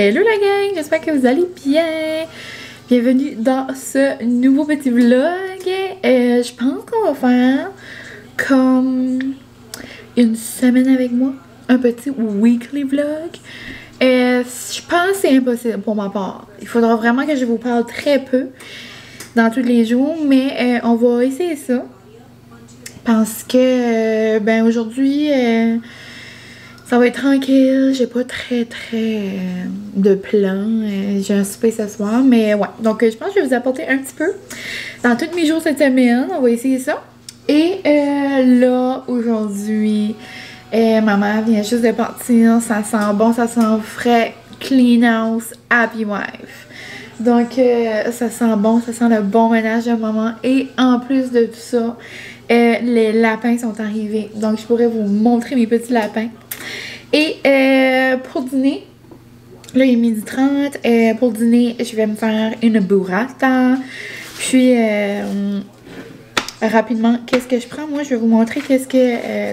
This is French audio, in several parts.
Hello la gang, j'espère que vous allez bien. Bienvenue dans ce nouveau petit vlog. Je pense qu'on va faire comme une semaine avec moi, un petit weekly vlog. Je pense que c'est impossible pour ma part. Il faudra vraiment que je vous parle très peu dans tous les jours, mais on va essayer ça. Parce que ben aujourd'hui ça va être tranquille, j'ai pas très de plan, j'ai un souper ce soir, mais ouais, donc je pense que je vais vous apporter un petit peu dans tous mes jours cette semaine, on va essayer ça. Et là, aujourd'hui, ma mère vient juste de partir, ça sent bon, ça sent frais, clean house, happy wife. Donc ça sent bon, ça sent le bon ménage de maman et en plus de tout ça, les lapins sont arrivés, donc je pourrais vous montrer mes petits lapins. Et pour dîner, là il est 12h30, pour dîner je vais me faire une burrata. Puis rapidement, qu'est-ce que je prends? Moi je vais vous montrer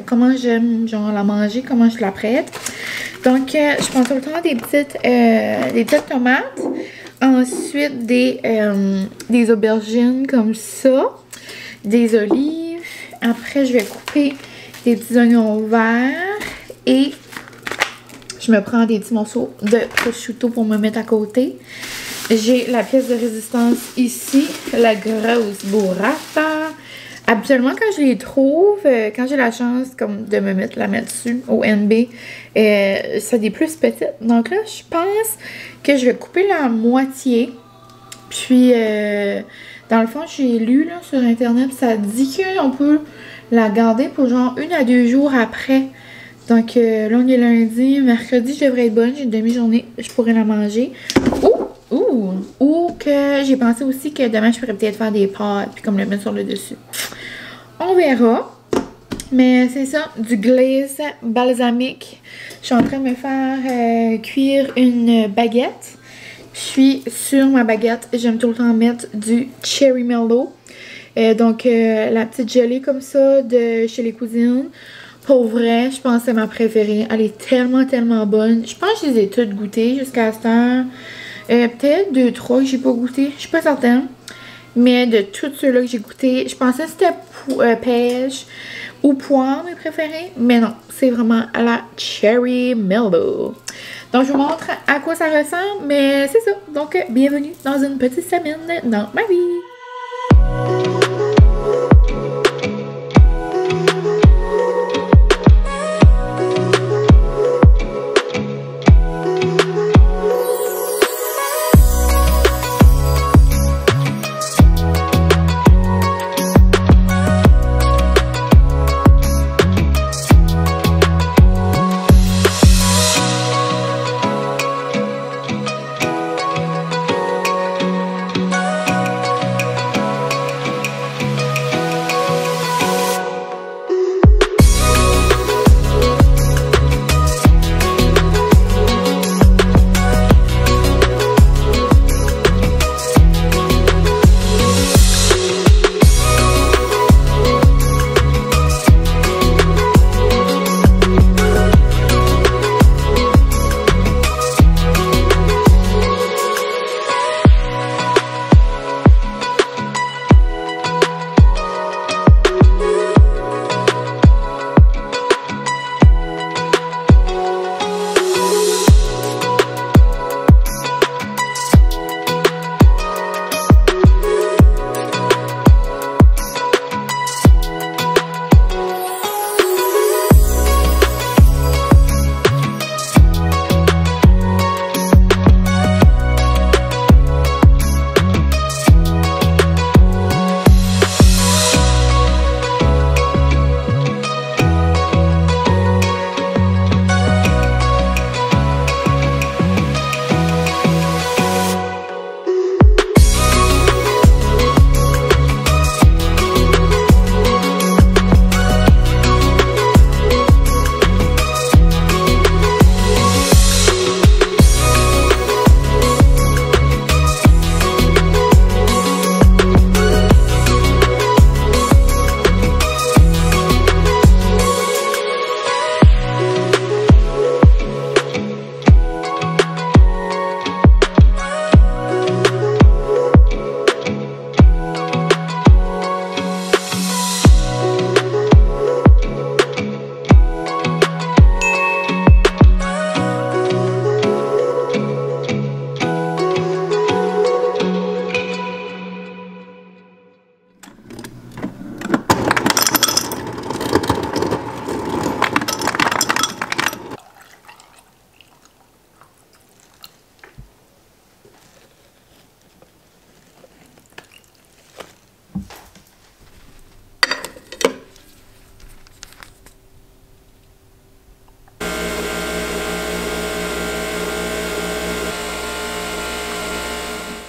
comment j'aime genre la manger, comment je la prête. Donc je prends tout le temps des petites tomates. Ensuite des aubergines comme ça, des olives. Après je vais couper des petits oignons verts et je me prends des petits morceaux de prosciutto pour me mettre à côté. J'ai la pièce de résistance ici, la grosse burrata. Habituellement, quand je les trouve, quand j'ai la chance comme de me mettre dessus au NB, c'est des plus petites. Donc là, je pense que je vais couper la moitié. Puis, dans le fond, j'ai lu là, sur Internet, ça dit qu'on peut la garder pour genre 1 à 2 jours après. Donc là, on est lundi. Mercredi, je devrais être bonne. J'ai une demi-journée. Je pourrais la manger. Ou que j'ai pensé aussi que demain, je pourrais peut-être faire des pâtes. Puis comme le mettre sur le dessus. On verra. Mais c'est ça. Du glaze balsamique. Je suis en train de me faire cuire une baguette. Puis sur ma baguette, j'aime tout le temps mettre du cherry mellow. Donc la petite gelée comme ça de chez les cousines. Pour vrai, je pense que c'est ma préférée. Elle est tellement bonne. Je pense que je les ai toutes goûtées jusqu'à cette heure. Peut-être 2, 3 que j'ai pas goûté. Je suis pas certaine. Mais de tous ceux-là que j'ai goûté, je pensais que c'était pêche ou poire mes préférés. Mais non, c'est vraiment à la cherry mellow. Donc je vous montre à quoi ça ressemble. Mais c'est ça. Donc bienvenue dans une petite semaine dans ma vie.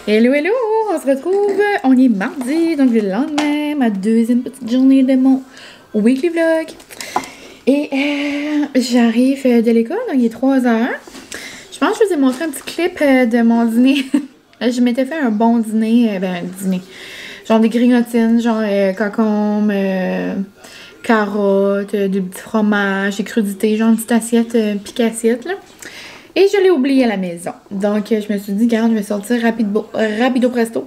Hello, hello! On se retrouve, on est mardi, donc le lendemain, ma deuxième petite journée de mon weekly vlog. Et j'arrive de l'école, donc il est 3 h. Je pense que je vous ai montré un petit clip de mon dîner. Je m'étais fait un bon dîner, genre des grignotines, genre concombres, carottes, du petit fromage, des crudités, genre une petite assiette, pique-assiette, là. Et je l'ai oublié à la maison. Donc, je me suis dit, regarde, je vais sortir rapido presto.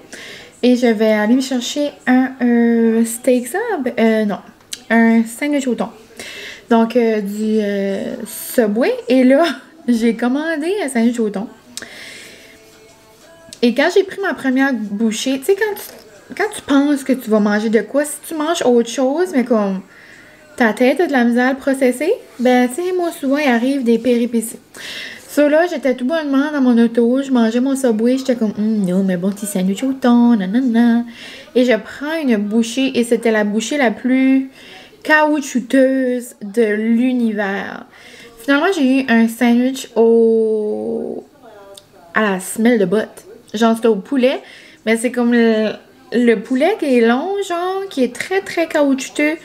Et je vais aller me chercher un steak sub. Non, un sandwich au thon. Donc, du Subway. Et là, j'ai commandé un sandwich au thon. Et quand j'ai pris ma première bouchée, tu sais, quand tu penses que tu vas manger de quoi, si tu manges autre chose, mais comme ta tête a de la misère à le processer, ben, tu sais, moi, souvent, il arrive des péripéties. So là, j'étais tout bonnement dans mon auto, je mangeais mon Subway, j'étais comme, non, mais bon petit sandwich au thon, nanana. Et je prends une bouchée, et c'était la bouchée la plus caoutchouteuse de l'univers. Finalement, j'ai eu un sandwich à la semelle de botte. Genre, c'était au poulet, mais c'est comme le poulet qui est long, genre, qui est très, très caoutchouteux,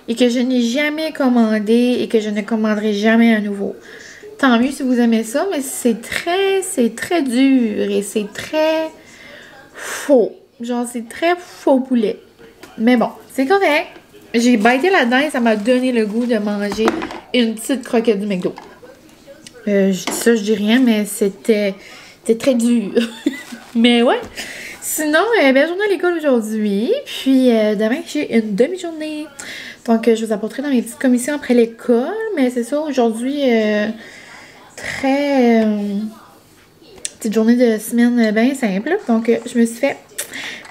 et que je n'ai jamais commandé, et que je ne commanderai jamais à nouveau. Tant mieux si vous aimez ça, mais c'est très dur et c'est très faux. Genre, c'est très faux poulet. Mais bon, c'est correct. J'ai bêté là-dedans et ça m'a donné le goût de manger une petite croquette du McDo. Je dis ça, je dis rien, mais c'était très dur. Mais ouais. Sinon, belle journée à l'école aujourd'hui. Puis demain, j'ai une demi-journée. Donc, je vous apporterai dans mes petites commissions après l'école. Mais c'est ça, aujourd'hui... très petite journée de semaine bien simple. Donc, je me suis fait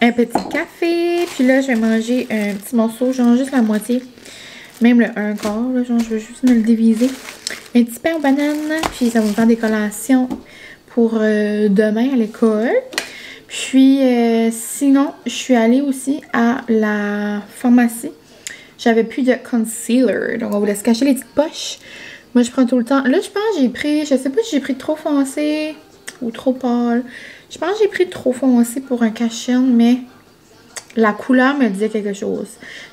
un petit café. Puis là, je vais manger un petit morceau, genre juste la moitié. Même le 1/4, là, genre je veux juste me le diviser. Un petit pain aux bananes. Puis ça va me faire des collations pour demain à l'école. Puis sinon, je suis allée aussi à la pharmacie. J'avais plus de concealer. Donc, on vous laisse cacher les petites poches. Moi, je prends tout le temps. Là, je pense que j'ai pris... Je sais pas si j'ai pris trop foncé ou trop pâle. Je pense que j'ai pris trop foncé pour un cache-chaîne, mais la couleur me disait quelque chose.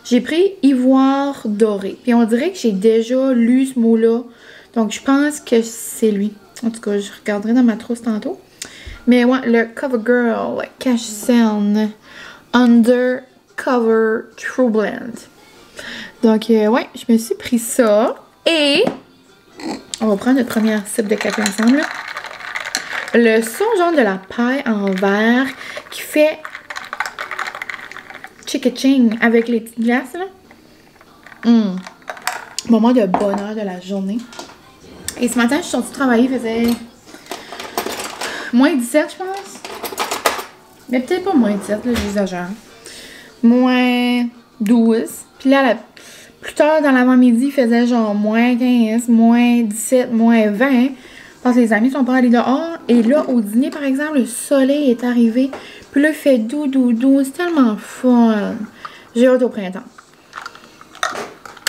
J'ai pris ivoire doré. Puis on dirait que j'ai déjà lu ce mot-là. Donc, je pense que c'est lui. En tout cas, je regarderai dans ma trousse tantôt. Mais ouais, le CoverGirl cache-chaîne Undercover True Blend. Donc, ouais, je me suis pris ça. Et... on va prendre notre première sip de café ensemble. Le son genre de la paille en verre qui fait ching avec les petites glaces là. Moment de bonheur de la journée. Et ce matin, je suis sortie travailler, il faisait moins 17, je pense. Mais peut-être pas moins 17, là, j'exagère. Moins 12. Puis là, plus tard dans l'avant-midi, il faisait genre moins 15, moins 17, moins 20. Parce que les amis sont pas allés dehors. Et là, au dîner, par exemple, le soleil est arrivé. Puis là, il fait doux. C'est tellement fun. J'ai hâte au printemps.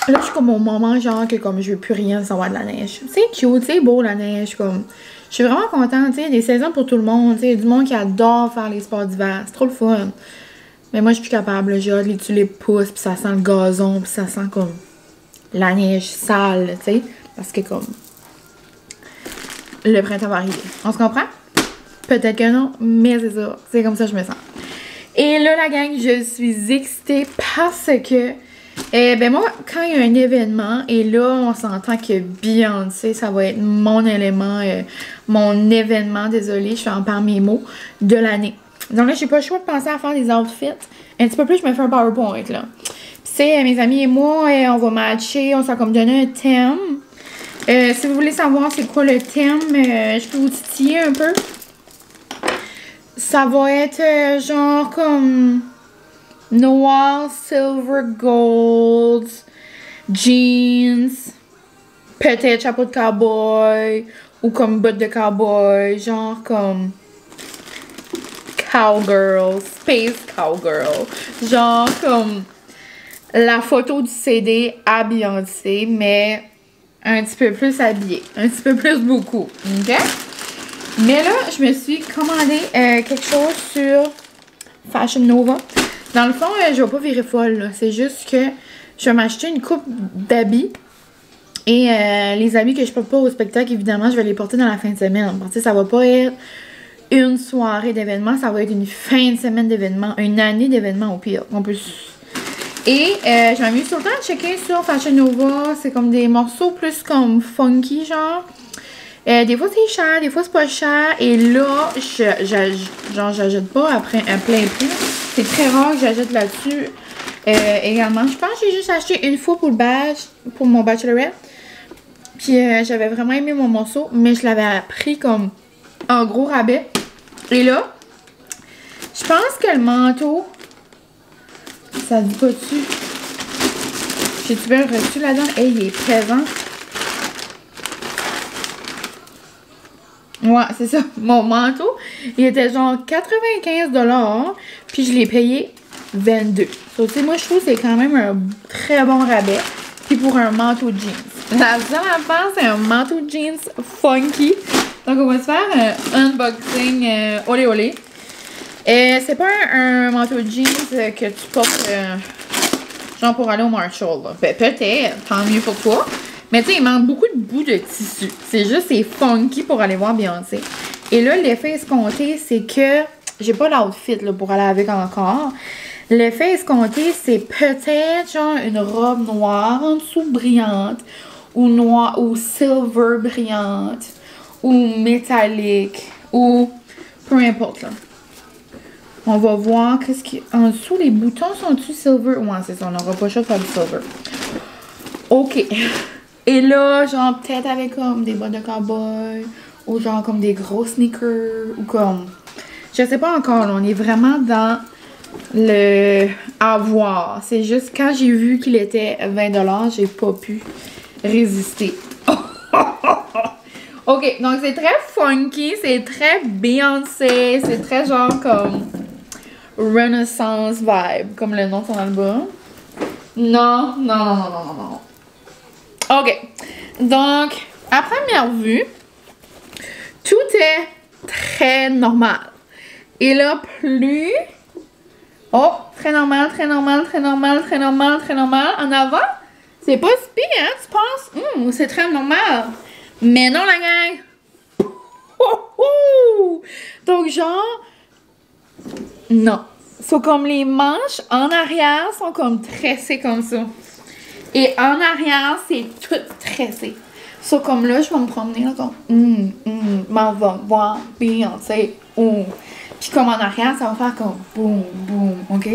Là, je suis comme au moment, genre, que comme je veux plus rien savoir de la neige. C'est cute, c'est beau la neige. Comme, je suis vraiment contente, tu sais. Des saisons pour tout le monde. Il y a du monde qui adore faire les sports d'hiver. C'est trop le fun. Mais moi, je suis plus capable. J'ai hâte, les tulipes poussent, puis ça sent le gazon, puis ça sent comme la neige sale, tu sais. Parce que comme le printemps va arriver. On se comprend? Peut-être que non, mais c'est ça. C'est comme ça que je me sens. Et là, la gang, je suis excitée parce que, ben moi, quand il y a un événement, et là, on s'entend que Beyoncé, ça va être mon élément, mon événement, désolée, je fais en par mes mots, de l'année. Donc là, j'ai pas le choix de penser à faire des outfits. Un petit peu plus, je me fais un PowerPoint, là. Puis, c'est mes amis et moi, on va matcher, on s'est comme donné un thème. Si vous voulez savoir c'est quoi le thème, je peux vous titiller un peu. Ça va être genre comme noir, silver, gold, jeans, peut-être chapeau de cowboy, ou comme bottes de cowboy, genre comme cowgirl, space cowgirl, genre comme la photo du CD à Beyoncé, mais un petit peu plus habillée, un petit peu plus beaucoup, ok? Mais là, je me suis commandé quelque chose sur Fashion Nova. Dans le fond, je vais pas virer folle. C'est juste que je vais m'acheter une coupe d'habits. Et les habits que je porte pas au spectacle, évidemment, je vais les porter dans la fin de semaine. Parce que ça va pas être une soirée d'événement, ça va être une fin de semaine d'événement, une année d'événement au pire. On peut... Et je m'amuse tout le temps à checker sur Fashion Nova. C'est comme des morceaux plus comme funky, genre. Des fois c'est cher, des fois c'est pas cher. Et là, j'achète pas après un plein prix. C'est très rare que j'achète là-dessus. Également, je pense que j'ai juste acheté une fois pour le badge, pour mon bachelorette. Puis j'avais vraiment aimé mon morceau, mais je l'avais pris comme en gros rabais. Et là, je pense que le manteau, ça dit pas dessus. J'ai-tu bien reçu là-dedans? Hey, il est présent. Ouais, c'est ça. Mon manteau, il était genre 95$. Puis je l'ai payé 22$. Donc, tu sais, moi, je trouve que c'est quand même un très bon rabais. Puis pour un manteau jeans. La seule affaire, c'est un manteau jeans funky. Donc, on va se faire un unboxing olé olé. C'est pas un manteau jeans que tu portes genre pour aller au Marshall. Ben, peut-être, tant mieux pour toi. Mais tu sais, il manque beaucoup de bouts de tissu. C'est juste, c'est funky pour aller voir Beyoncé. Et là, l'effet escompté, c'est que j'ai pas l'outfit pour aller avec encore. L'effet escompté, c'est peut-être genre une robe noire en dessous brillante, ou noire, ou silver brillante, ou métallique, ou peu importe là. On va voir qu'est-ce qui... En dessous, les boutons sont-ils silver? Ouais, c'est ça, on n'aura pas le choix de faire du silver. Ok. Et là, genre peut-être avec comme des bottes de cowboy, ou genre comme des gros sneakers, ou comme... Je sais pas encore, là, on est vraiment dans le avoir. C'est juste quand j'ai vu qu'il était 20$, j'ai pas pu résister. Ok, donc c'est très funky, c'est très Beyoncé, c'est très genre comme Renaissance vibe, comme le nom de son album. Non, non, non, non, non, non. Ok, donc à première vue, tout est très normal. Et là, plus... Oh, très normal, très normal, très normal, très normal, très normal. En avant, c'est pas si pire, hein, tu penses? C'est très normal. Mais non, la gang! Donc, genre... Non. So, comme les manches en arrière sont comme tressées comme ça. Et en arrière, c'est tout tressé. So, comme là, je vais me promener là, comme... m'en va voir Beyoncé. Puis comme en arrière, ça va faire comme boum, boum, ok?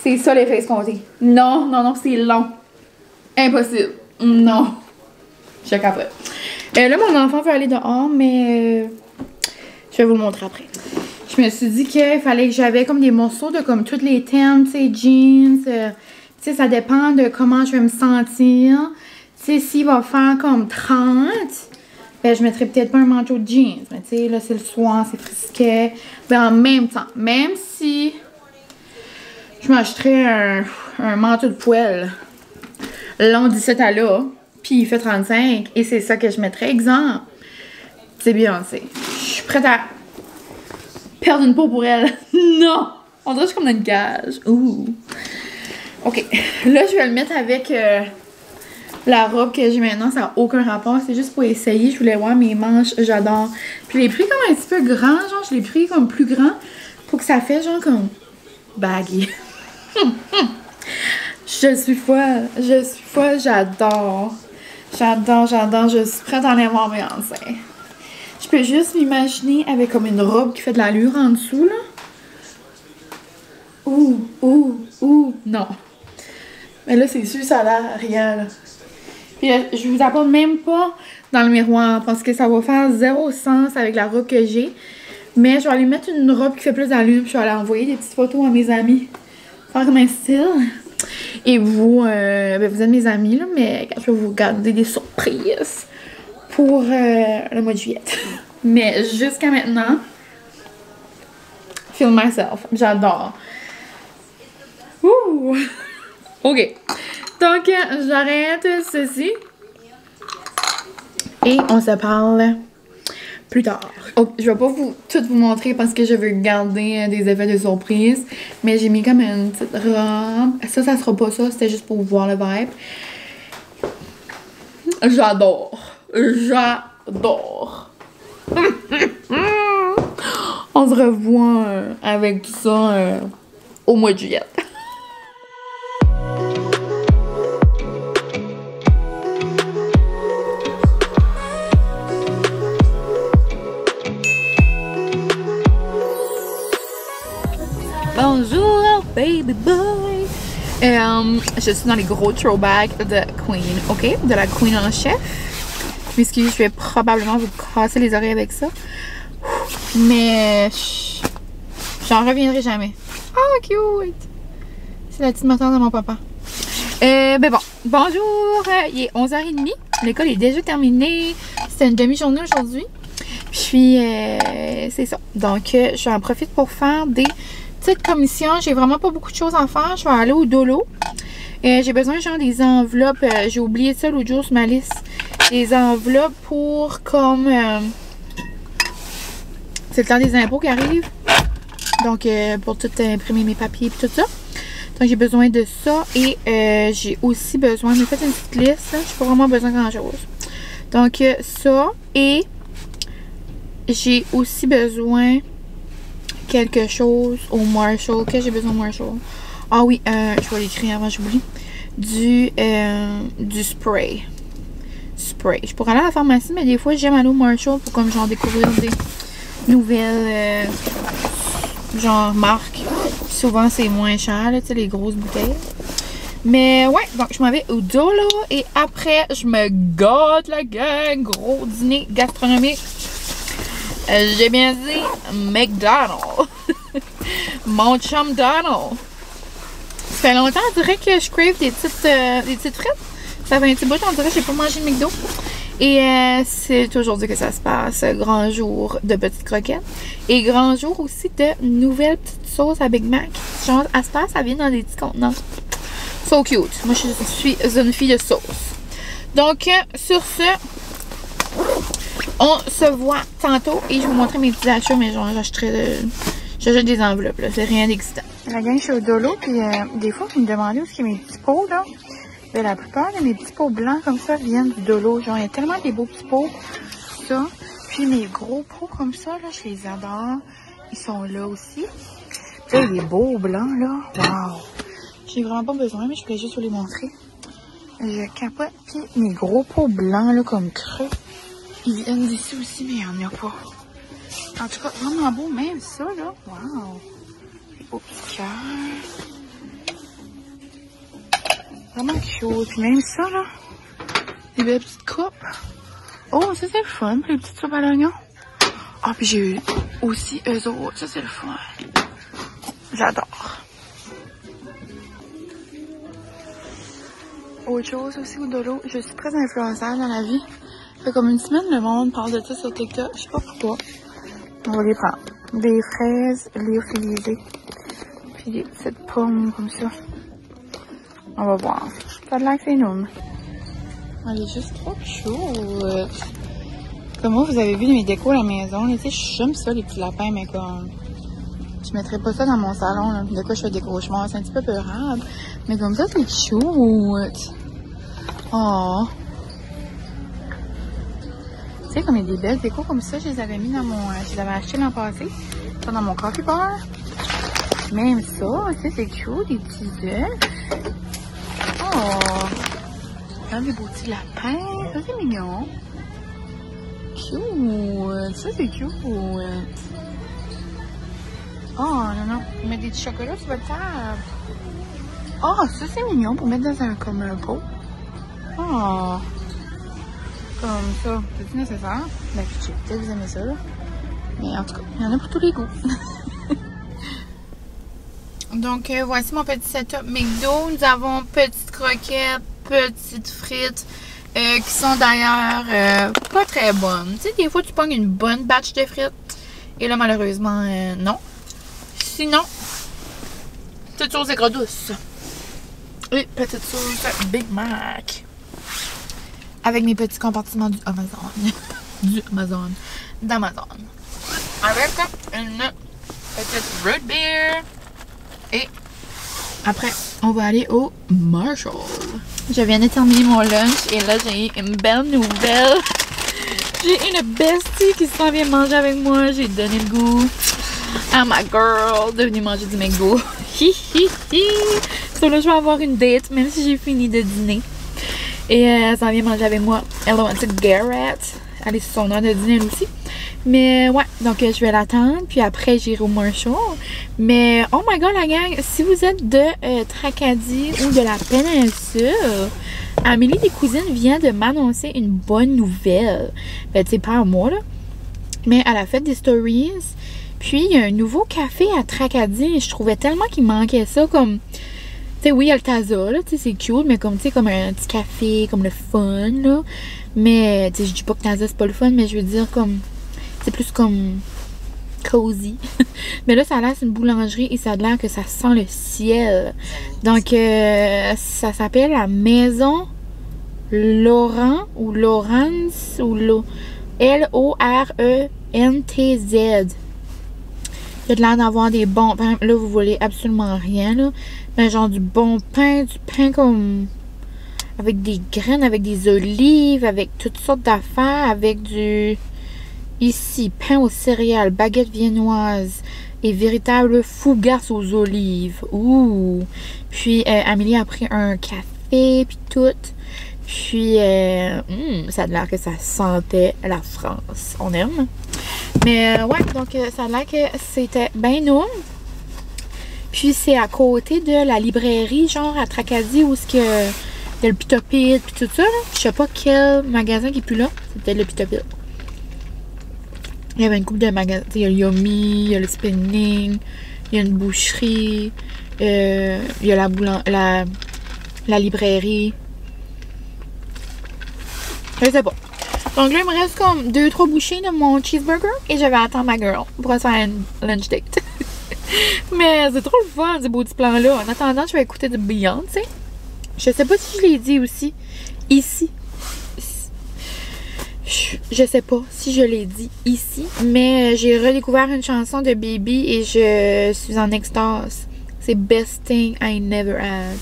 C'est ça l'effet escompté. Non, non, non, c'est long. Impossible. Non. Je capote. Là, mon enfant veut aller dehors, mais je vais vous le montrer après. Je me suis dit qu'il fallait que j'avais comme des morceaux de comme tous les thèmes, tu sais, jeans. Tu sais, ça dépend de comment je vais me sentir. Tu sais, s'il va faire comme 30... Ben, je mettrais peut-être pas un manteau de jeans. Mais tu sais, là, c'est le soir, c'est frisquet. Ben, en même temps, même si je m'achèterais un manteau de poêle long 17 à là, puis il fait 35, et c'est ça que je mettrais. Exemple, c'est Beyoncé. Je suis prête à perdre une peau pour elle. Non! On dirait que je suis comme dans une cage. Ouh! Ok. Là, je vais le mettre avec... la robe que j'ai maintenant, ça n'a aucun rapport. C'est juste pour essayer. Je voulais voir mes manches. J'adore. Puis je l'ai pris comme un petit peu grand. Genre, je l'ai pris comme plus grand. Pour que ça fait genre comme baggy. Je suis folle. Je suis folle. J'adore. J'adore, j'adore. Je suis prête à aller voir Beyoncé. Je peux juste m'imaginer avec comme une robe qui fait de l'allure en dessous, là. Non. Mais là, c'est sûr, ça a l'air rien, là. Puis je vous apporte même pas dans le miroir parce que ça va faire zéro sens avec la robe que j'ai. Mais je vais aller mettre une robe qui fait plus d'allure. Puis je vais aller envoyer des petites photos à mes amis. Faire comme un style. Et vous, ben vous êtes mes amis, là, mais je vais vous garder des surprises pour le mois de juillet. Mais jusqu'à maintenant, feel myself. J'adore. Ouh! Ok. Donc, j'arrête ceci. Et on se parle plus tard. Oh, je vais pas tout vous montrer parce que je veux garder des effets de surprise. Mais j'ai mis comme une petite robe. Ça sera pas ça. C'était juste pour voir le vibe. J'adore. J'adore. On se revoit avec tout ça au mois de juillet. Bonjour, baby boy! Je suis dans les gros throwbacks de Queen, ok? De la Queen en chef. Puisque je vais probablement vous casser les oreilles avec ça. Mais j'en reviendrai jamais. Ah, cute! C'est la petite moteur de mon papa. Ben bon, bonjour! Il est 11h30. L'école est déjà terminée. C'était une demi-journée aujourd'hui. Puis, c'est ça. Donc, j'en profite pour faire des petites commissions. J'ai vraiment pas beaucoup de choses à faire. Je vais aller au dolo. J'ai besoin genre des enveloppes. J'ai oublié ça l'autre jour sur ma liste. Des enveloppes pour comme... c'est le temps des impôts qui arrive. Donc, pour tout imprimer mes papiers et tout ça. Donc, j'ai besoin de ça. Et j'ai aussi besoin... J'ai fait une petite liste. J'ai pas vraiment besoin de grand-chose. Donc, ça. Et j'ai aussi besoin quelque chose au Marshall. Qu'est-ce que j'ai besoin au Marshall? Ah oui, je vais l'écrire avant, j'oublie. Du spray. Je pourrais aller à la pharmacie, mais des fois, j'aime aller au Marshall pour comme genre découvrir des nouvelles genre marques. Souvent, c'est moins cher, là, tu sais, les grosses bouteilles. Mais ouais, donc je m'en vais au dolo et après, je me gâte la gang. Gros dîner gastronomique. J'ai bien dit McDonald's. Mon chum Donald. Ça fait longtemps, on dirait que je crave des petites frites. Ça fait un petit bout, on dirait que j'ai pas mangé de McDo. Et c'est aujourd'hui que ça se passe. Grand jour de petites croquettes. Et grand jour aussi de nouvelles petites sauces à Big Mac. Genre, à ce passe, ça vient dans des petits contenants. So cute. Moi, je suis une fille de sauce. Donc, sur ce, on se voit tantôt. Et je vais vous montrer mes petits achats, mais genre, j'achète des enveloppes, là. C'est rien d'excitant. La gang, je suis au dolo, puis des fois, vous me demandez où est-ce qu'il y a mes petits pots, là. Ben, la plupart de mes petits pots blancs comme ça viennent du dolo. Genre, il y a tellement des beaux petits pots. Ça. Puis mes gros pots comme ça, là, je les adore. Ils sont là aussi. Tu sais, les beaux blancs, là. Wow! J'ai vraiment pas besoin, mais je voulais juste vous les montrer. Je capote. Puis mes gros pots blancs, là, comme creux. Ils viennent d'ici aussi, mais il n'y en a pas. En tout cas, vraiment beau. Même ça, là. Wow! Les beaux petits cœurs. Vraiment cute. Puis même ça, là. Des belles petites coupes. Oh, ça, c'est le fun. Puis les petites soupes à l'oignon. Ah, puis j'ai eu aussi eux autres. Ça, c'est le fun. J'adore. Autre chose aussi au dolo. Je suis très influençable dans la vie. Ça fait comme une semaine, le monde parle de ça sur TikTok. Je sais pas pourquoi. On va les prendre. Des fraises lyophilisées. Puis des petites pommes comme ça. On va voir. Pas de l'air que c'est énorme. Elle est juste trop chaude. Comme moi, vous avez vu mes décos à la maison. Là, tu sais, j'aime ça, les petits lapins, mais comme... Je mettrais pas ça dans mon salon. Là. De quoi je fais des cauchemars. C'est un petit peu peurable. Mais comme ça, c'est chouette. Oh. Tu sais, comme il y a des belles décos comme ça, je les avais mis dans mon... je les avais achetés l'an passé. Ça, dans mon coffee bar. Même ça, tu sais, c'est cute. Des petits œufs. Oh! Regarde les beaux petits lapins. Ça, c'est mignon. Cute. Ça, c'est cute. Oh, non, non. Ils mettent des petits chocolats sur votre table. Oh, ça, c'est mignon pour mettre dans un, comme un pot. Oh! Comme ça. C'est-tu nécessaire? Ben, je sais peut-être que vous aimez ça, là. Mais en tout cas, il y en a pour tous les goûts. Donc, voici mon petit setup McDo. Nous avons petites croquettes, petites frites, qui sont d'ailleurs pas très bonnes. Tu sais, des fois, tu pognes une bonne batch de frites. Et là, malheureusement, non. Sinon, petite sauce aigre douce. Et petite sauce Big Mac. Avec mes petits compartiments du Amazon. d'Amazon. Avec une petite root beer. Et après, on va aller au Marshall. Je viens de terminer mon lunch et là, j'ai une belle nouvelle. J'ai une bestie qui s'en vient manger avec moi. J'ai donné le goût à ma girl de venir manger du McDo. Hi hi hi. So là, je vais avoir une date, même si j'ai fini de dîner. Et elle s'en vient manger avec moi. Elle va être Garrett. Elle est sur son heure de dîner aussi. Mais ouais, donc je vais l'attendre. Puis après, j'irai au Marshall. Mais oh my god, la gang, si vous êtes de Tracadie ou de la péninsule, Amélie des Cousines vient de m'annoncer une bonne nouvelle. Ben, tu sais, pas à moi, là. Mais elle a fait des stories. Puis, il y a un nouveau café à Tracadie. Et je trouvais tellement qu'il manquait ça comme... Tu sais, oui, il y a le Taza, là, tu sais, c'est cute, mais comme, tu sais, comme un petit café, comme le fun, là. Mais, tu sais, je dis pas que Taza, c'est pas le fun, mais je veux dire, comme, c'est plus comme cozy. Mais là, ça a l'air, c'est une boulangerie et ça a l'air que ça sent le ciel. Donc, ça s'appelle la Maison Laurent, ou Laurence, ou L-O-R-E-N-T-Z. Il y a de l'air d'avoir des bons pains. Là, vous voulez absolument rien, là. Mais genre du bon pain, du pain comme... avec des graines, avec des olives, avec toutes sortes d'affaires, avec du... Ici, pain aux céréales, baguette viennoise et véritable fougasse aux olives. Ouh! Puis, Amélie a pris un café, puis tout. Puis, ça a l'air que ça sentait la France. On aime. Mais, ouais, donc, ça a l'air que c'était bien noum. Puis, c'est à côté de la librairie, genre, à Tracadie, où il y a le Pitopit, puis tout ça, là. Je sais pas quel magasin qui est plus là. C'est peut-être le Pitopit. Il y avait une couple de magasins. Il y a le Yummy, il y a le Spinning, il y a une boucherie, il y a la librairie. Je sais pas. Donc là, il me reste comme 2-3 bouchées de mon cheeseburger et je vais attendre ma girl pour se faire une lunch date. Mais c'est trop le fun, ces beaux petits plans-là. En attendant, je vais écouter de Beyoncé. Je sais pas si je l'ai dit aussi. Ici. Je sais pas si je l'ai dit ici, mais j'ai redécouvert une chanson de Baby et je suis en extase. C'est Best Thing I Never Had.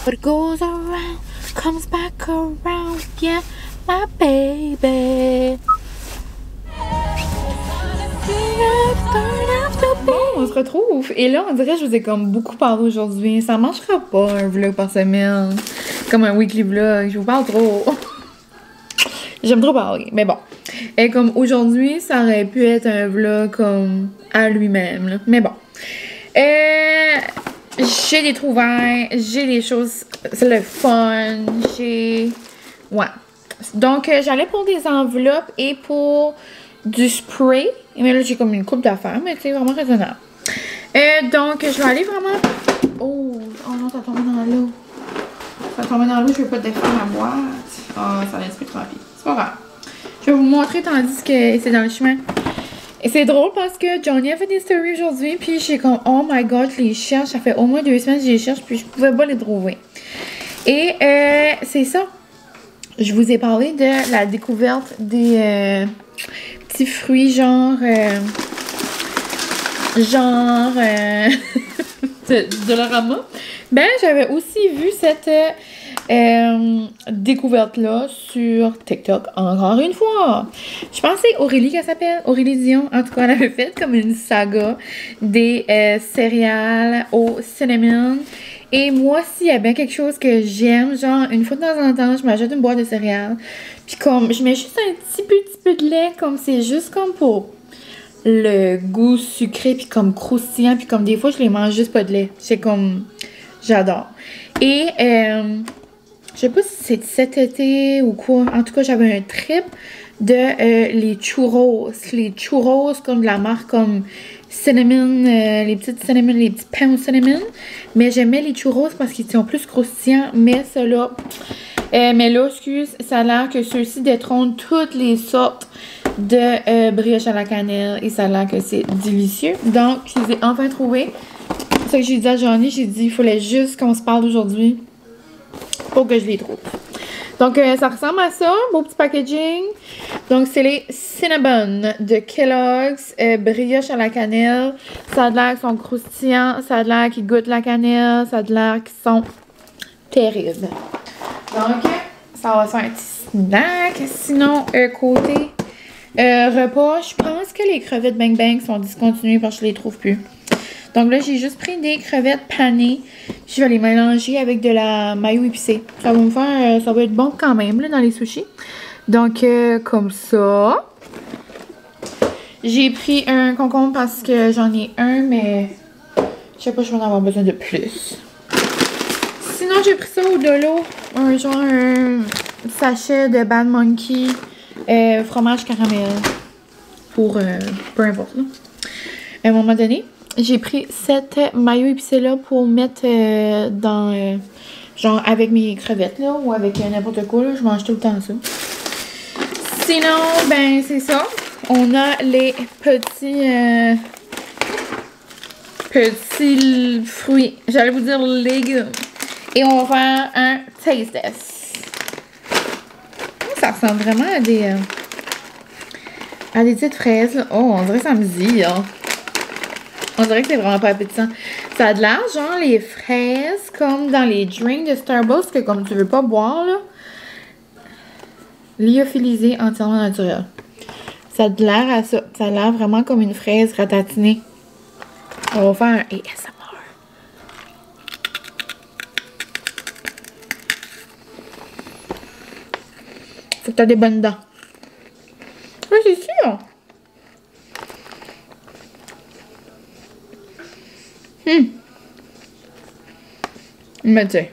What goes around comes back around, yeah, my baby. Bon, on se retrouve. Et là, on dirait que je vous ai comme beaucoup parlé aujourd'hui. Ça marchera pas un vlog par semaine. Comme un weekly vlog. Je vous parle trop. J'aime trop parler, mais bon. Et comme aujourd'hui, ça aurait pu être un vlog comme à lui-même, là. Mais bon. J'ai des trouvailles, j'ai des choses, c'est le fun, j'ai... Ouais. Donc, j'allais pour des enveloppes et pour du spray. Mais là, j'ai comme une coupe d'affaires, mais c'est vraiment raisonnable. Donc, je vais aller vraiment... Oh non, ça tombé dans l'eau. Ça tombé dans l'eau, je veux pas défaire ma boîte. Oh, ça l'inspire trop rapide. C'est pas grave. Je vais vous montrer tandis que c'est dans le chemin. Et c'est drôle parce que Johnny a fait des stories aujourd'hui. Puis j'ai comme, oh my god, je les cherche. Ça fait au moins 2 semaines que je les cherche. Puis je pouvais pas les trouver. Et c'est ça. Je vous ai parlé de la découverte des petits fruits genre... de Dollarama. Ben, j'avais aussi vu cette découverte-là sur TikTok encore une fois. Je pensais Aurélie qu'elle s'appelle, Aurélie Dion. En tout cas, elle avait fait comme une saga des céréales au cinnamon. Et moi, s'il y a bien quelque chose que j'aime, genre une fois de temps en temps, je m'achète une boîte de céréales. Puis comme, je mets juste un petit peu de lait, comme c'est juste comme pour le goût sucré, puis comme croustillant, puis comme des fois, je les mange juste pas de lait. C'est comme, j'adore. Et, je sais pas si c'est cet été ou quoi. En tout cas, j'avais un trip de les churros. Les churros comme de la marque comme cinnamon, les petites cinnamon, les petits pains au cinnamon. Mais j'aimais les churros parce qu'ils sont plus croustillants. Mais ceux-là, mais là, excuse, ça a l'air que ceux-ci détrônent toutes les sortes de brioches à la cannelle. Et ça a l'air que c'est délicieux. Donc, je les ai enfin trouvés. C'est ça que j'ai dit à Johnny. J'ai dit, il fallait juste qu'on se parle aujourd'hui pour que je les trouve. Donc, ça ressemble à ça. Beau petit packaging. Donc, c'est les Cinnabon de Kellogg's. Brioche à la cannelle. Ça a l'air qu'ils sont croustillants. Ça a l'air qu'ils goûtent la cannelle. Ça a l'air qu'ils sont terribles. Donc, ça va faire un petit snack. Sinon, côté repas, je pense que les crevettes Bang Bang sont discontinuées parce que je les trouve plus. Donc là, j'ai juste pris des crevettes panées. Je vais les mélanger avec de la mayo épicée. Ça va me faire, ça va être bon quand même là, dans les sushis. Donc, comme ça. J'ai pris un concombre parce que j'en ai un, mais je sais pas, je vais en avoir besoin de plus. Sinon, j'ai pris ça au Dolo. Un sachet de Bad Monkey fromage caramel. Pour peu importe là. À un moment donné. J'ai pris cette mayo épicée là pour mettre dans genre avec mes crevettes là ou avec n'importe quoi là, je mange tout le temps ça. Sinon, ben c'est ça. On a les petits fruits, j'allais vous dire légumes. Et on va faire un taste test. Ça ressemble vraiment à des petites fraises là. Oh, on dirait que ça me dit hein. On dirait que c'est vraiment pas appétissant. Ça a de l'air genre les fraises comme dans les drinks de Starbucks que comme tu veux pas boire là. Lyophilisé entièrement naturel. Ça a de l'air à ça. Ça a l'air vraiment comme une fraise ratatinée. On va faire un ASMR. Faut que t'as des bonnes dents. Oui, c'est sûr. Mais tiens.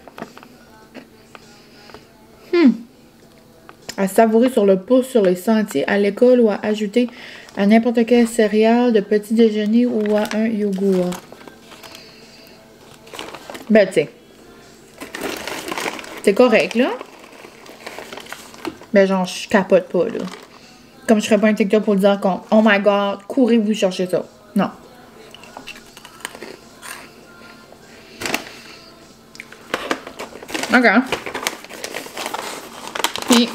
À savourer sur le pouce, sur les sentiers, à l'école ou à ajouter à n'importe quelle céréale de petit déjeuner ou à un yogourt. Ben tiens. C'est correct là. Ben genre je capote pas là. Comme je ferais pas un TikTok pour dire qu'on oh my god, courez vous chercher ça. Non. Ok. Puis,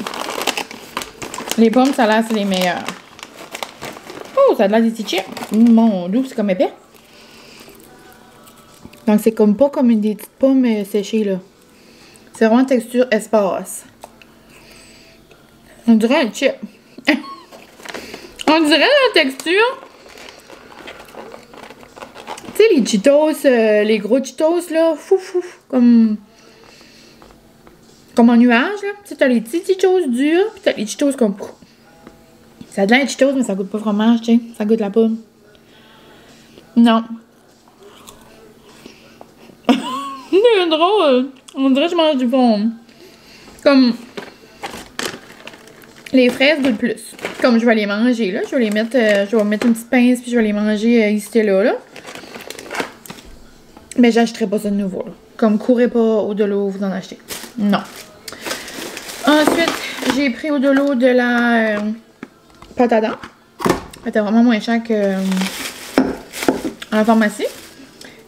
les pommes, ça a l'air, c'est les meilleures. Oh, ça a l'air des petits chips. Mon Dieu, c'est comme épais. Donc, c'est comme pas comme des petites pommes séchées, là. C'est vraiment texture espace. On dirait un chip. On dirait la texture. Tu sais, les Cheetos, les gros Cheetos, là. Fou, comme en nuage, là. Tu sais, t'as les petits Cheetos durs, puis t'as les Cheetos comme... Ça a de l'air Cheetos, mais ça goûte pas fromage, tu sais. Ça goûte la pomme. Non. C'est drôle. On dirait que je mange du pomme. Comme... Les fraises goûtent plus. Comme je vais les manger, là. Je vais mettre une petite pince, puis je vais les manger ici, là. Mais j'achèterai pas ça de nouveau, là. Comme courez pas au Dolo, vous en achetez. Non. Ensuite, j'ai pris au Dolo de la pâte à dents. Elle était vraiment moins cher que à la pharmacie.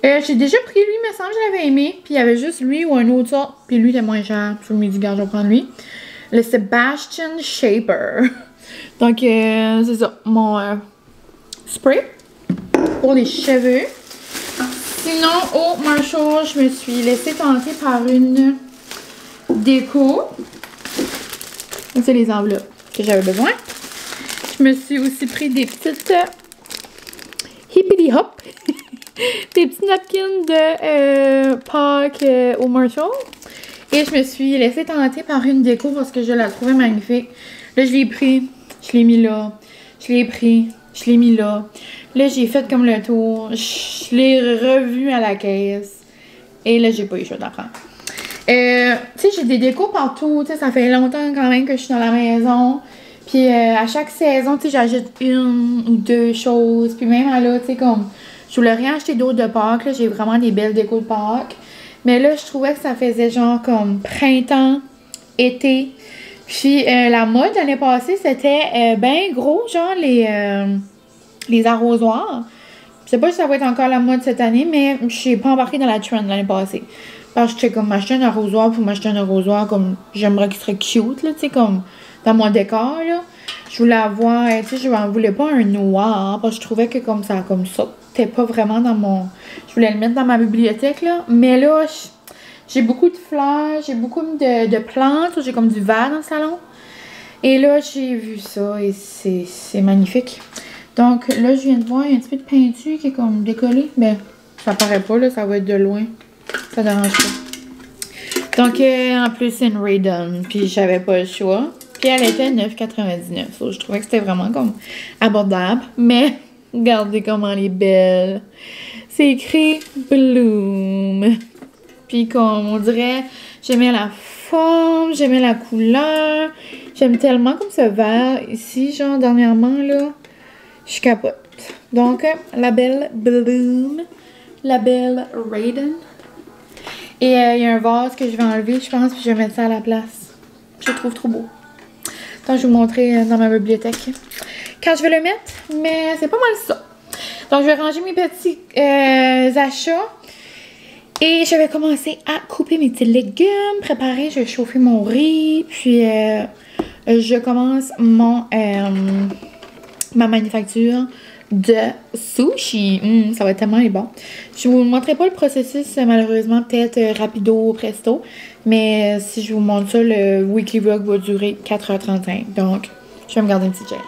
J'ai déjà pris lui, il me semble que je l'avais aimé. Puis il y avait juste lui ou un autre sort. Puis lui était moins cher. Je me dis, regarde, je vais prendre lui. Le Sebastian Shaper. Donc, c'est ça. Mon spray pour les cheveux. Sinon, au Marshall, je me suis laissée tenter par une déco. C'est les enveloppes que j'avais besoin. Je me suis aussi pris des petites hippity hop. Des petits napkins de Pâques au Marshall. Et je me suis laissée tenter par une déco parce que je la trouvais magnifique. Là, je l'ai pris. Je l'ai mis là. Je l'ai pris. Je l'ai mis là. Là, j'ai fait comme le tour. Je l'ai revu à la caisse. Et là, j'ai pas eu le choix d'en prendre. Tu sais, j'ai des décos partout. Tu sais, ça fait longtemps quand même que je suis dans la maison. Puis à chaque saison, tu sais, j'ajoute une ou deux choses. Puis même là, tu sais, comme... Je voulais rien acheter d'autre de Pâques. Là, j'ai vraiment des belles décos de Pâques. Mais là, je trouvais que ça faisait genre comme printemps, été. Puis la mode l'année passée, c'était bien gros, genre les arrosoirs. Je sais pas si ça va être encore la mode cette année, mais je n'ai pas embarqué dans la trend l'année passée. Parce que j'étais comme m'acheter un arrosoir pour m'acheter un arrosoir comme j'aimerais qu'il serait cute, là, tu sais, comme dans mon décor, là. Je voulais avoir, tu sais, je n'en voulais pas un noir, parce que je trouvais que comme ça, comme ça, c'était pas vraiment dans mon... Je voulais le mettre dans ma bibliothèque, là. Mais là, j'ai beaucoup de fleurs, j'ai beaucoup de plantes, j'ai comme du vert dans le salon. Et là, j'ai vu ça et c'est magnifique. Donc là, je viens de voir, il y a un petit peu de peinture qui est comme décollée, mais ça paraît pas, là, ça va être de loin. Ça dérange pas. Donc, en plus, c'est une Raydon, puis j'avais pas le choix. Puis elle était 9,99. Donc, je trouvais que c'était vraiment comme abordable. Mais, regardez comment elle est belle. C'est écrit Bloom. Puis comme on dirait, j'aimais la forme, j'aimais la couleur. J'aime tellement comme ce vert ici, genre dernièrement, là. Je capote. Donc, la belle Bloom. La belle Raydon. Et il y a un vase que je vais enlever, je pense, puis je vais mettre ça à la place. Je le trouve trop beau. Donc, je vais vous montrer dans ma bibliothèque quand je vais le mettre, mais c'est pas mal ça. Donc, je vais ranger mes petits achats. Et je vais commencer à couper mes petits légumes, préparer, je vais chauffer mon riz, puis je commence ma manufacture de sushi. Ça va être tellement bon. Je vous montrerai pas le processus, malheureusement, peut-être rapido, presto. Mais si je vous montre ça, le weekly vlog va durer 4h35. Donc, je vais me garder une petite gêne.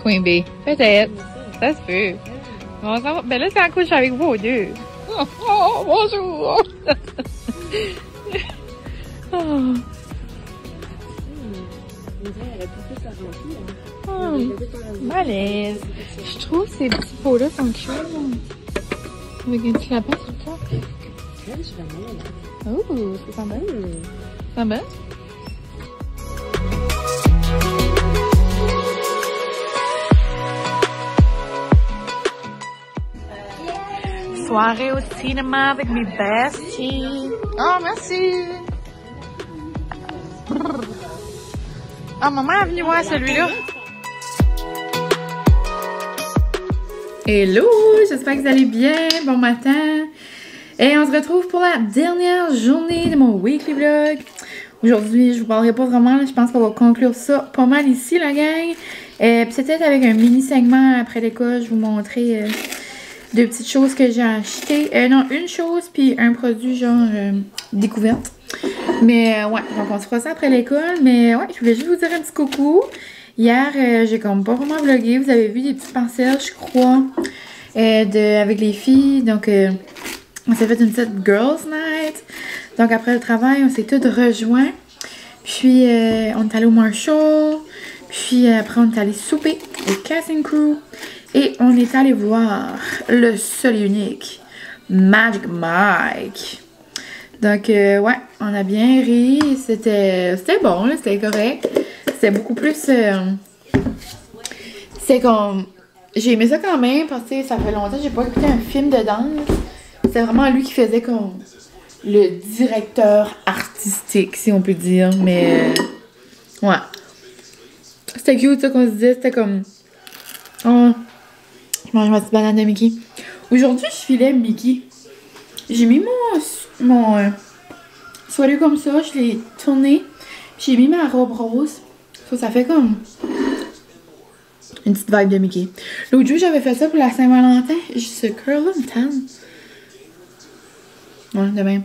Queen Bee, peut-être. Ça se peut. Bon, ça va. Ben là, c'est en couche avec vous aux deux. Oh, bonjour! Oh. Malaise. Je trouve ces petits pots-là sont cute. Avec un petit lapin sur le top. Oh, ça sent bon. Ça sent bon? Soirée au cinéma avec mes besties. Oh, merci. Ah, maman est venue voir celui-là. Hello, j'espère que vous allez bien. Bon matin. Et on se retrouve pour la dernière journée de mon weekly vlog. Aujourd'hui, je vous parlerai pas vraiment. Là, je pense qu'on va conclure ça pas mal ici, la gang. Puis c'était avec un mini segment après l'école. Je vous montrer deux petites choses que j'ai achetées. Non, une chose, puis un produit genre découverte. Mais ouais, donc on se fera ça après l'école. Mais ouais, je voulais juste vous dire un petit coucou. Hier, j'ai comme pas vraiment vlogué. Vous avez vu des petites parcelles, je crois, avec les filles. Donc, on s'est fait une petite girls night. Donc, après le travail, on s'est toutes rejoints. Puis, on est allé au Marshall. Puis, après, on est allé souper au Casting Crew. Et on est allé voir le seul et unique Magic Mike. Donc, ouais, on a bien ri. C'était bon, c'était correct. C'était beaucoup plus... c'est comme... J'ai aimé ça quand même parce que ça fait longtemps que j'ai pas écouté un film de danse. C'est vraiment lui qui faisait comme le directeur artistique, si on peut dire. Mais... ouais. C'était cute, ça qu'on se disait. C'était comme... oh, je mange ma petite banane de Mickey. Aujourd'hui, je filais Mickey. J'ai mis mon soirée comme ça. Je l'ai tourné. J'ai mis ma robe rose. Ça fait comme une petite vibe de Mickey. L'autre jour, j'avais fait ça pour la Saint-Valentin. Je se curl une tan. Ouais, de même.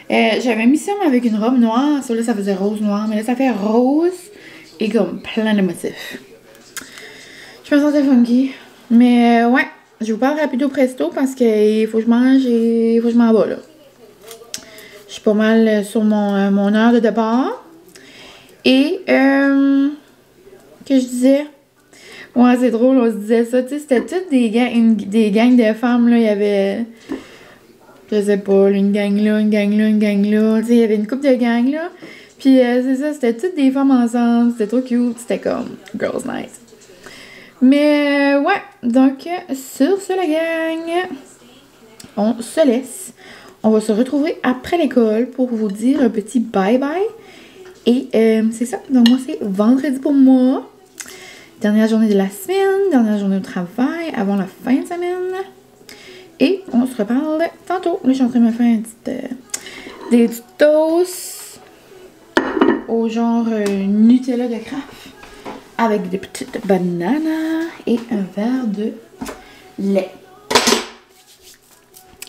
J'avais mis ça avec une robe noire. Ça, là, ça faisait rose-noir. Mais là, ça fait rose et comme plein de motifs. Je me sentais funky. Mais ouais, je vous parle rapido presto parce qu'il faut que je mange et il faut que je m'en vais là. Je suis pas mal sur mon heure de départ. Et, que je disais, ouais, c'est drôle, on se disait ça, tu sais, c'était toutes des gangs de femmes, là, il y avait, je sais pas, une gang là, une gang là, une gang là, tu sais, il y avait une couple de gangs, là, puis Puis c'est ça, c'était toutes des femmes ensemble, c'était trop cute, c'était comme girls night. Mais ouais, donc sur ce la gang, on se laisse. On va se retrouver après l'école pour vous dire un petit bye bye. Et c'est ça, donc moi c'est vendredi pour moi. Dernière journée de la semaine, dernière journée de travail avant la fin de semaine. Et on se reparle tantôt. Là je suis en train de me faire des petits toasts au genre Nutella de Kraft. Avec des petites bananes et un verre de lait.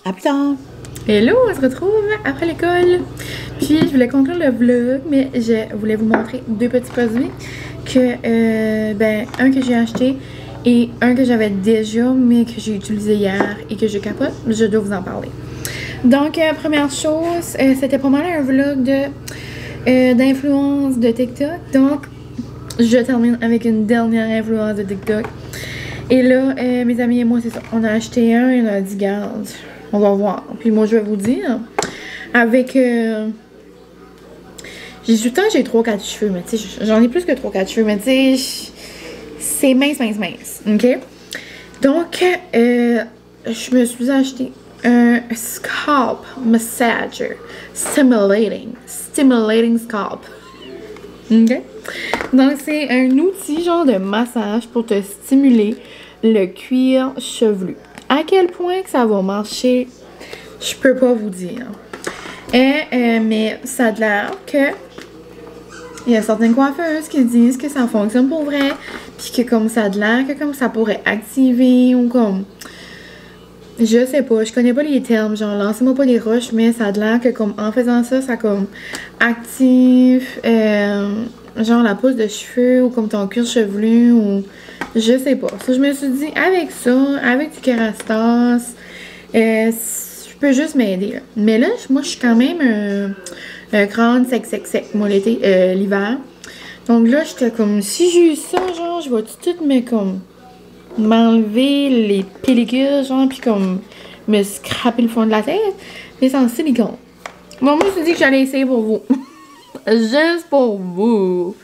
À plus tard! Hello, on se retrouve après l'école. Puis je voulais conclure le vlog, mais je voulais vous montrer deux petits produits que, un que j'ai acheté et un que j'avais déjà, mais que j'ai utilisé hier et que je capote. Je dois vous en parler. Donc, première chose, c'était pas mal un vlog d'influence de TikTok. Donc, je termine avec une dernière influence de TikTok. Et là, mes amis et moi, c'est ça. On a acheté un et on a dit, garde, on va voir. Puis moi, je vais vous dire, avec... j'ai tout le temps, j'ai 3-4 cheveux, mais tu sais, j'en ai plus que 3-4 cheveux, mais tu sais, c'est mince, ok? Donc, je me suis acheté un scalp massager, stimulating scalp, ok? Donc, c'est un outil genre de massage pour te stimuler le cuir chevelu. À quel point que ça va marcher, je peux pas vous dire. Mais ça a l'air que il y a certaines coiffeuses qui disent que ça fonctionne pour vrai, puis que comme ça a l'air que comme ça pourrait activer ou comme... Je sais pas, je connais pas les termes, genre lancez-moi pas des roches, mais ça a l'air que comme en faisant ça, ça comme active genre la pousse de cheveux ou comme ton cuir chevelu ou je sais pas. Ça, je me suis dit avec ça, avec du Kerastase, je peux juste m'aider. Mais là, moi je suis quand même grande sec, moi l'été, l'hiver. Donc là, j'étais comme si j'ai eu ça, genre je vais tout me comme m'enlever les pellicules, genre, puis comme me scraper le fond de la tête, mais c'est en silicone. Bon, moi, je me suis dit que j'allais essayer pour vous. Juste pour vous.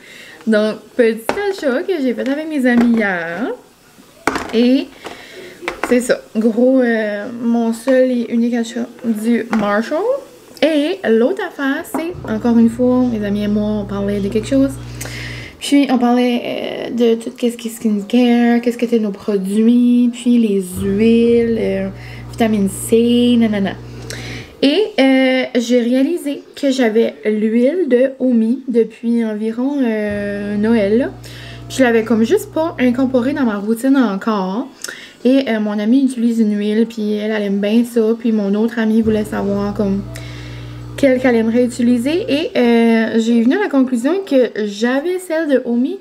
Donc, petit achat que j'ai fait avec mes amis hier. Et c'est ça. Gros, mon seul et unique achat du Marshall. Et l'autre affaire, c'est, encore une fois, mes amis et moi, on parlait de quelque chose. Puis, on parlait de tout ce qui est skincare, qu'est-ce que étaient nos produits, puis les huiles, vitamine C, nanana. Et j'ai réalisé que j'avais l'huile de Omi depuis environ Noël, là. Puis, je l'avais comme juste pas incorporée dans ma routine encore. Et mon amie utilise une huile, puis elle aime bien ça. Puis, mon autre amie voulait savoir comme... qu'elle aimerait utiliser et j'ai venu à la conclusion que j'avais celle de Omi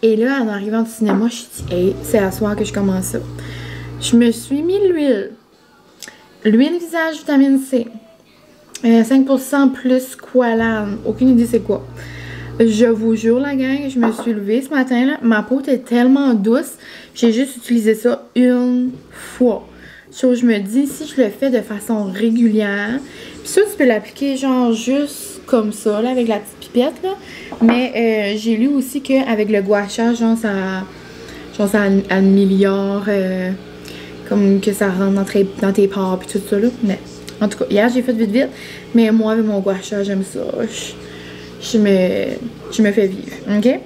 et là en arrivant du cinéma je me suis dit hey, c'est à soir que je commence ça. Je me suis mis l'huile visage vitamine C 5% plus Qualan, aucune idée c'est quoi. Je vous jure la gang, je me suis levée ce matin là, ma peau était tellement douce, j'ai juste utilisé ça une fois. So, je me dis si je le fais de façon régulière. Ça, tu peux l'appliquer genre juste comme ça, là, avec la petite pipette, là. Mais j'ai lu aussi qu'avec le gua sha, genre ça améliore, comme que ça rentre dans tes pores puis tout ça, là. Mais en tout cas, hier, j'ai fait vite. Mais moi, avec mon gua sha, j'aime ça. Je me fais vivre, ok?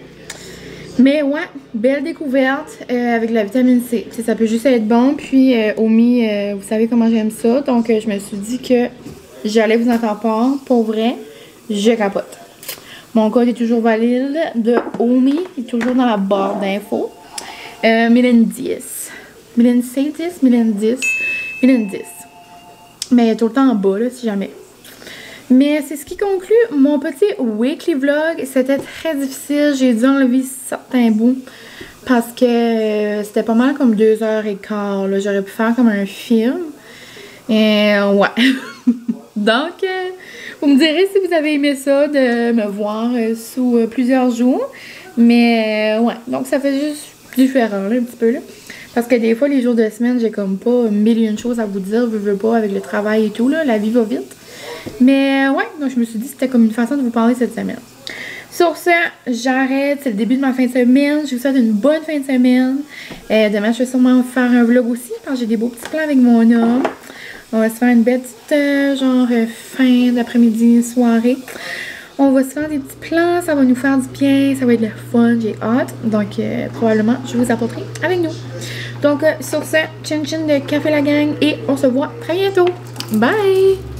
Mais ouais, belle découverte avec la vitamine C. T'sais, ça peut juste être bon. Puis, Omi, vous savez comment j'aime ça. Donc, je me suis dit que j'allais vous en faire part. Pour vrai, je capote. Mon code est toujours valide de Omi. Il est toujours dans la barre d'infos. Mylène 10. Mylène C10, Mylène 10. Mylène 10. Mais il est tout le temps en bas, là, si jamais. Mais c'est ce qui conclut mon petit weekly vlog. C'était très difficile. J'ai dû enlever certains bouts parce que c'était pas mal comme 2h15. J'aurais pu faire comme un film. Et ouais. Donc, vous me direz si vous avez aimé ça de me voir sous plusieurs jours. Mais ouais, donc ça fait juste différent là, un petit peu là. Parce que des fois, les jours de semaine, j'ai comme pas mille et une choses à vous dire. Je veux pas avec le travail et tout là. La vie va vite. Mais ouais, donc je me suis dit que c'était comme une façon de vous parler cette semaine. Sur ce, j'arrête. C'est le début de ma fin de semaine. Je vous souhaite une bonne fin de semaine. Demain, je vais sûrement faire un vlog aussi parce que j'ai des beaux petits plans avec mon homme. On va se faire une belle petite fin d'après-midi, soirée. On va se faire des petits plans. Ça va nous faire du bien. Ça va être le fun. J'ai hâte. Donc, probablement, je vous apporterai avec nous. Donc, sur ce, chin chin de Café La Gang et on se voit très bientôt. Bye!